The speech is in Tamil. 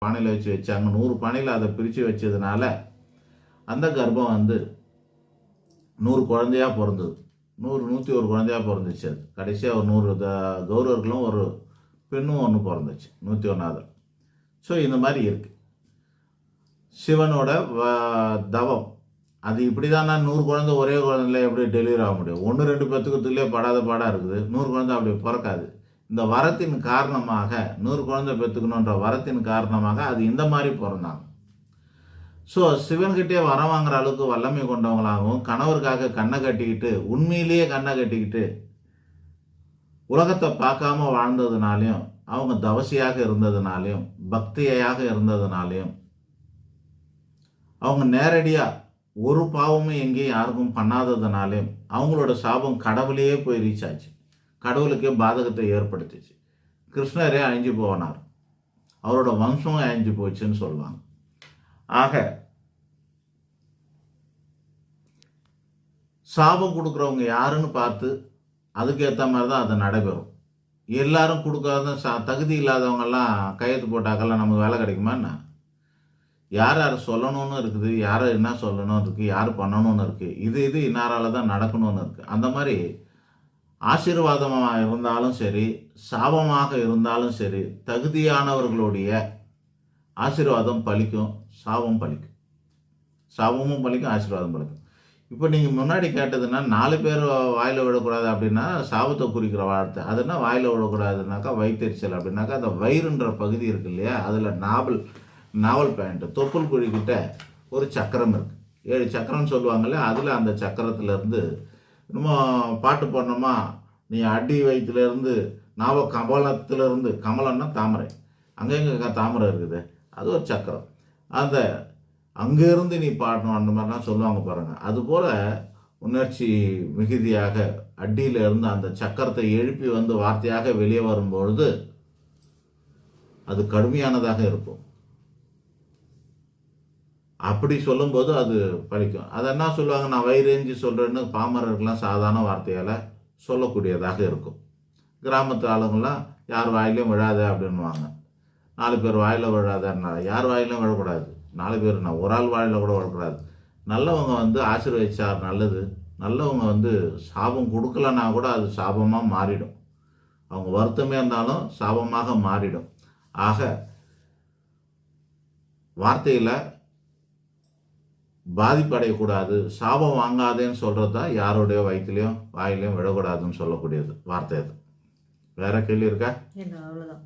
பானையில் வச்சாங்க. 100 பானையில் அதை பிரித்து வச்சதுனால அந்த கர்ப்பம் வந்து 100 குழந்தையாக பிறந்தது. 101 குழந்தையாக பிறந்துச்சு. அது கடைசியாக ஒரு 100 கௌரவர்களும் ஒரு பெண்ணும் ஒன்று பிறந்துச்சு 101வது. ஸோ இந்த மாதிரி இருக்குது சிவனோட தவம். அது இப்படி தான் 100 குழந்தை ஒரே குழந்தைல எப்படி டெலிவரி ஆக முடியும்? 1-2 பெற்றுக்கிறதுலேயே படாத பாடாக இருக்குது. 100 குழந்தை அப்படி பிறக்காது. இந்த வரத்தின் காரணமாக 100 குழந்தை பெற்றுக்கணுன்ற வரத்தின் காரணமாக அது இந்த மாதிரி பிறந்தாங்க. ஸோ சிவன்கிட்டே வரம் வாங்குற அளவுக்கு வல்லமை கொண்டவங்களாகவும் கணவருக்காக கண்ணை கட்டிக்கிட்டு உண்மையிலேயே கண்ணை கட்டிக்கிட்டு உலகத்தை பார்க்காம வாழ்ந்ததுனாலையும் அவங்க தவசியாக இருந்ததுனாலையும் பக்தியாக இருந்ததுனாலையும் அவங்க நேரடியாக ஒரு பாவமும் எங்கேயும் யாருக்கும் பண்ணாததுனாலையும் அவங்களோட சாபம் கடவுளையே போய் ரீச் ஆச்சு. கடவுளுக்கே பாதகத்தை ஏற்படுத்திச்சு. கிருஷ்ணரே அழிஞ்சு போனார். அவரோட வம்சமும் அழிஞ்சு போச்சுன்னு சொல்லுவாங்க. ஆக சாபம் கொடுக்குறவங்க யாருன்னு பார்த்து அதுக்கேற்ற மாதிரி தான் அது நடைபெறும். எல்லாரும் கொடுக்காத தகுதி இல்லாதவங்கெல்லாம் கையெழுத்து போட்டாக்கெல்லாம் நமக்கு வேலை கிடைக்குமா என்ன? யார் யார் சொல்லணும்னு இருக்குது, யார் என்ன சொல்லணும்னு இருக்குது, யார் பண்ணணும்னு இருக்குது, இது இன்னாரால் தான் நடக்கணும்னு இருக்குது. அந்த மாதிரி ஆசீர்வாதமாக இருந்தாலும் சரி சாபமாக இருந்தாலும் சரி தகுதியானவர்களுடைய ஆசீர்வாதம் பலிக்கும், சாபம் பலிக்கும். சாபமும் பலிக்கும், ஆசீர்வாதம் பலிக்கும். இப்போ நீங்கள் முன்னாடி கேட்டதுன்னா 4 பேர் வாயில் விடக்கூடாது அப்படின்னா சாபத்தை குறிக்கிற வார்த்தை. அதுனா வாயில் விடக்கூடாதுனாக்கா வயிற்றெரிச்சல் அப்படின்னாக்கா அந்த வயிறுன்ற பகுதி இருக்கு இல்லையா, அதில் நாவல் பேண்ட்டு தொப்புள் குழிக்கிட்ட ஒரு சக்கரம் இருக்குது. 7 சக்கரம்னு சொல்லுவாங்கள்ல, அதில் அந்த சக்கரத்துலேருந்து இன்னும் பாட்டு போடணுமா, நீ அடி வயிற்றுலேருந்து கமலத்திலேருந்து, கமலம்னா தாமரை, அங்கெங்க தாமரை இருக்குது, அது ஒரு சக்கரம். அந்த அங்கேருந்து நீ பாடணும் அந்த மாதிரிலாம் சொல்லுவாங்க பாருங்கள். அதுபோல் உணர்ச்சி மிகுதியாக அடியிலிருந்து அந்த சக்கரத்தை எழுப்பி வந்து வார்த்தையாக வெளியே வரும்பொழுது அது கடுமையானதாக இருக்கும். அப்படி சொல்லும்போது அது பலிக்கும். அதை என்ன சொல்லுவாங்க, நான் வயிறேஞ்சி சொல்கிறேன்னு பாமரர்கள்லாம் சாதாரண வார்த்தையால் சொல்லக்கூடியதாக இருக்கும். கிராமத்து ஆளுங்கள்லாம் யார் வாயிலையும் விழாத அப்படின்வாங்க. 4 பேர் வாயில் விழாதன்னா யார் வாயிலும் விழக்கூடாது. 4 பேர் நான் ஒரு ஆள் வாயில் கூட விழக்கூடாது. நல்லவங்க வந்து ஆசீர்வதிச்சா நல்லது. நல்லவங்க வந்து சாபம் கொடுக்கலன்னா கூட அது சாபமாக மாறிடும். அவங்க வருத்தமே இருந்தாலும் சாபமாக மாறிடும். ஆக வார்த்தையில் பாதிப்படையக்கூடாது, சாபம் வாங்காதேன்னு சொல்கிறது தான் யாருடைய வயிற்றுலையும் வாயிலையும் விழக்கூடாதுன்னு சொல்லக்கூடியது வார்த்தை. அது வேற கேள்வி இருக்கா? அவ்வளோதான்.